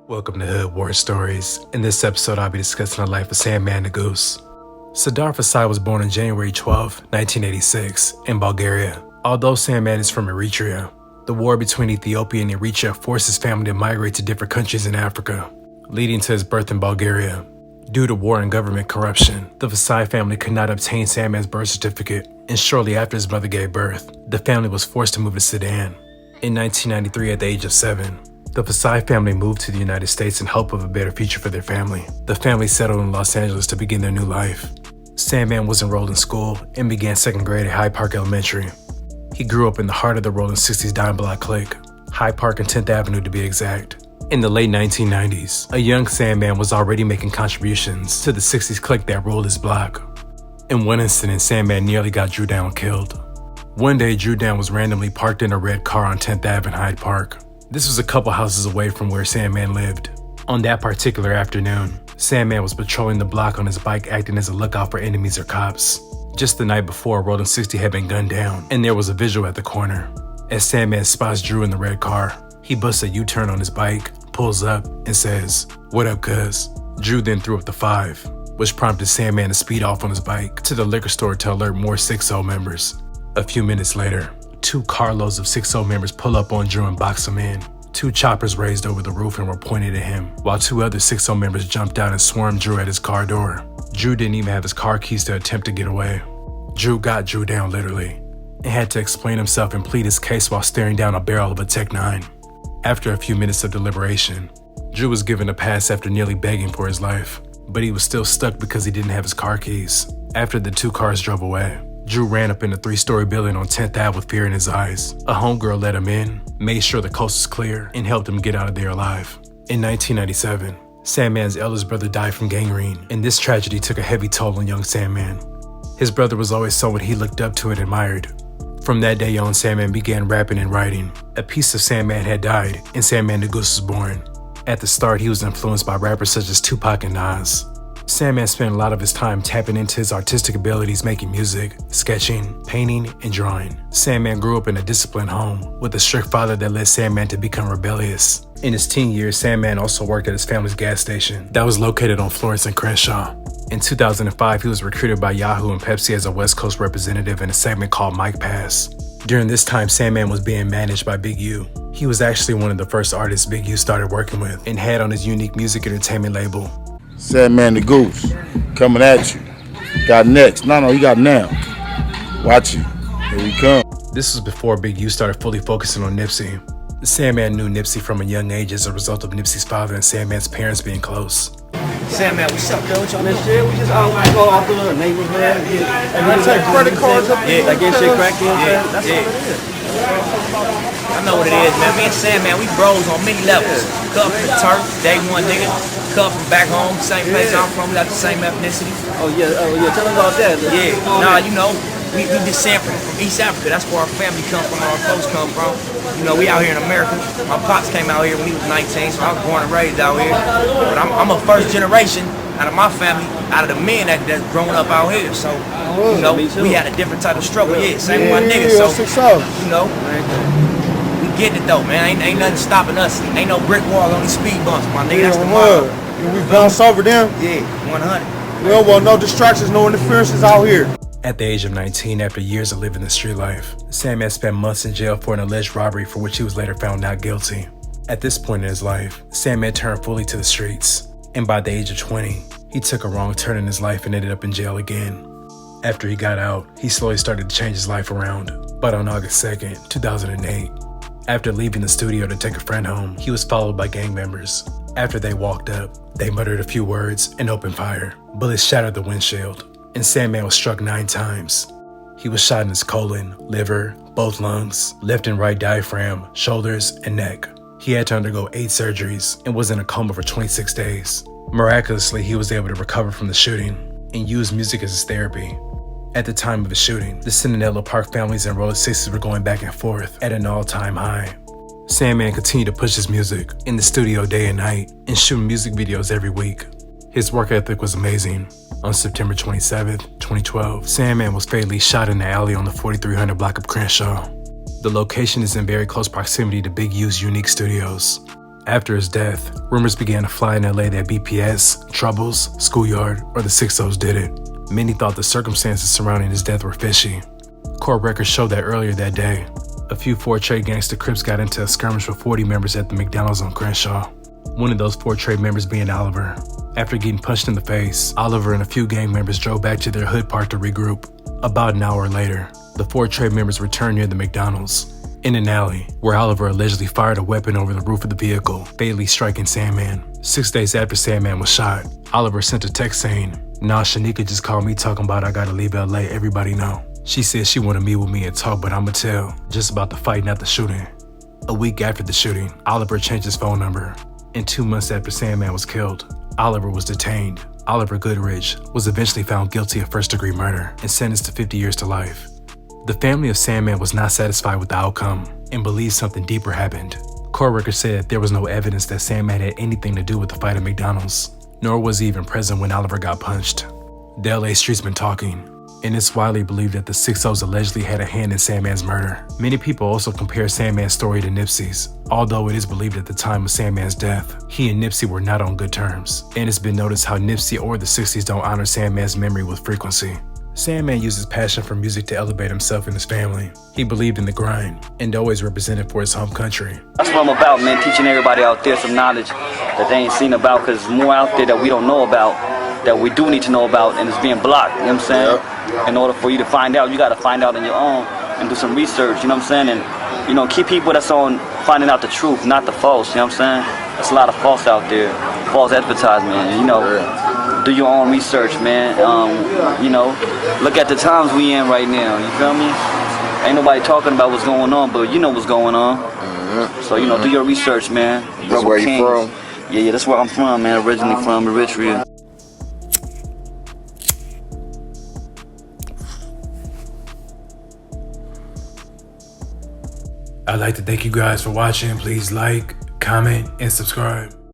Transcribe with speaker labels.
Speaker 1: Welcome to Hood War Stories. In this episode, I'll be discussing the life of Sandman Negus. Sadar Fasai was born on January 12, 1986, in Bulgaria. Although Sandman is from Eritrea, the war between Ethiopia and Eritrea forced his family to migrate to different countries in Africa, leading to his birth in Bulgaria. Due to war and government corruption, the Fasai family could not obtain Sandman's birth certificate, and shortly after his mother gave birth, the family was forced to move to Sudan. In 1993, at the age of 7, the Fasai family moved to the United States in hope of a better future for their family. The family settled in Los Angeles to begin their new life. Sandman was enrolled in school and began second grade at Hyde Park Elementary. He grew up in the heart of the Rollin 60's dime block clique, Hyde Park and 10th Avenue to be exact. In the late 1990s, a young Sandman was already making contributions to the 60's clique that ruled his block. In one incident, Sandman nearly got Drew Down killed. One day, Drew Down was randomly parked in a red car on 10th Ave in Hyde Park. This was a couple houses away from where Sandman lived. On that particular afternoon, Sandman was patrolling the block on his bike, acting as a lookout for enemies or cops. Just the night before, Rollin 60 had been gunned down, and there was a visual at the corner. As Sandman spots Drew in the red car, he busts a U-turn on his bike, pulls up, and says, "What up, cuz?" Drew then threw up the 5, which prompted Sandman to speed off on his bike to the liquor store to alert more 60 members. A few minutes later, 2 carloads of 60 members pull up on Drew and box him in. 2 choppers raised over the roof and were pointed at him, while 2 other 60 members jumped out and swarmed Drew at his car door. Drew didn't even have his car keys to attempt to get away. Drew got Drew down literally, and had to explain himself and plead his case while staring down a barrel of a Tech 9. After a few minutes of deliberation, Drew was given a pass after nearly begging for his life, but he was still stuck because he didn't have his car keys. After the 2 cars drove away, Drew ran up in a 3-story building on 10th Ave with fear in his eyes. A homegirl let him in, made sure the coast was clear, and helped him get out of there alive. In 1997, Sandman's eldest brother died from gangrene, and this tragedy took a heavy toll on young Sandman. His brother was always someone he looked up to and admired. From that day on, Sandman began rapping and writing. A piece of Sandman had died, and Sandman Negus was born. At the start, he was influenced by rappers such as Tupac and Nas. Sandman spent a lot of his time tapping into his artistic abilities, making music, sketching, painting, and drawing. Sandman grew up in a disciplined home with a strict father that led Sandman to become rebellious. In his teen years, Sandman also worked at his family's gas station that was located on Florence and Crenshaw. In 2005, he was recruited by Yahoo and Pepsi as a West Coast representative in a segment called Mike Pass. During this time, Sandman was being managed by Big U. He was actually one of the first artists Big U started working with and had on his unique music entertainment label.
Speaker 2: Sandman the Goose, coming at you. Got next. No, he got now. Watch it. Here we come.
Speaker 1: This was before Big U started fully focusing on Nipsey. Sandman knew Nipsey from a young age as a result of Nipsey's father and Sandman's parents being close.
Speaker 3: Sandman, what's up, though? What's on this shit? We just all go out to the neighborhood and take credit cards up. Yeah, like get shit cracked in. That's what it is.
Speaker 4: I know what it is, man. Me and Sandman, we bros on many levels. Cut from the turf, day one nigga. Cut from back home, same place I'm from, we got the same ethnicity.
Speaker 3: Oh yeah, tell us about that.
Speaker 4: Yeah, nah, you know, we descend from East Africa. That's where our family come from, our folks come from. You know, we out here in America. My pops came out here when he was 19, so I was born and raised out here. But I'm a first generation out of my family, out of the men that's grown up out here. So, you know, we had a different type of struggle. Yeah, same with my niggas. So, you know, we getting it though, man. Ain't nothing stopping us. Ain't no brick wall on these speed bumps, my nigga. That's the motto.
Speaker 2: We bounce over them.
Speaker 4: Yeah, 100.
Speaker 2: We don't want no distractions, no interferences out here.
Speaker 1: At the age of 19, after years of living the street life, Sandman spent months in jail for an alleged robbery for which he was later found not guilty. At this point in his life, Sandman turned fully to the streets, and by the age of 20, he took a wrong turn in his life and ended up in jail again. After he got out, he slowly started to change his life around, but on August 2nd, 2008, after leaving the studio to take a friend home, he was followed by gang members. After they walked up, they muttered a few words and opened fire. Bullets shattered the windshield, and Sandman was struck 9 times. He was shot in his colon, liver, both lungs, left and right diaphragm, shoulders, and neck. He had to undergo 8 surgeries and was in a coma for 26 days. Miraculously, he was able to recover from the shooting and use music as his therapy. At the time of the shooting, the Centinela Park families and Rollin 60's were going back and forth at an all-time high. Sandman continued to push his music in the studio day and night and shoot music videos every week. His work ethic was amazing. On September 27, 2012, Sandman was fatally shot in the alley on the 4300 block of Crenshaw. The location is in very close proximity to Big U's unique studios. After his death, rumors began to fly in LA that BPS, Troubles, Schoolyard, or the 60’s did it. Many thought the circumstances surrounding his death were fishy. Court records showed that earlier that day, a few 4 Trade gangster Crips got into a skirmish with 40 members at the McDonald's on Crenshaw. One of those 4 Trade members being Oliver. After getting punched in the face, Oliver and a few gang members drove back to their hood park to regroup. About an hour later, the 4 Trade members returned near the McDonald's, in an alley, where Oliver allegedly fired a weapon over the roof of the vehicle, fatally striking Sandman. 6 days after Sandman was shot, Oliver sent a text saying, "Nah, Shanika just called me talking about I gotta leave LA, everybody know. She said she wanna meet with me and talk, but I'ma tell, just about the fight, not the shooting." A week after the shooting, Oliver changed his phone number. And 2 months after Sandman was killed, Oliver was detained. Oliver Goodrich was eventually found guilty of first-degree murder and sentenced to 50 years to life. The family of Sandman was not satisfied with the outcome and believed something deeper happened. Court records said there was no evidence that Sandman had anything to do with the fight at McDonald's, nor was he even present when Oliver got punched. The LA streets been talking, and it's widely believed that the 60’s allegedly had a hand in Sandman's murder. Many people also compare Sandman's story to Nipsey's, although it is believed at the time of Sandman's death, he and Nipsey were not on good terms, and it's been noticed how Nipsey or the 60’s don't honor Sandman's memory with frequency. Sandman used his passion for music to elevate himself and his family. He believed in the grind and always represented for his home country.
Speaker 3: That's what I'm about, man, teaching everybody out there some knowledge that they ain't seen about, because there's more out there that we don't know about, that we do need to know about, and it's being blocked, you know what I'm saying? Yep. In order for you to find out, you got to find out on your own and do some research, you know what I'm saying? And, you know, keep people that's on finding out the truth, not the false, you know what I'm saying? There's a lot of false out there, false advertisement, you know. Do your own research, man. You know, look at the times we in right now, you feel me? Ain't nobody talking about what's going on, but you know what's going on. So, you know, do your research, man.
Speaker 2: That's where you from?
Speaker 3: Yeah, that's where I'm from, man. Originally from Eritrea.
Speaker 1: I'd like to thank you guys for watching. Please like, comment, and subscribe.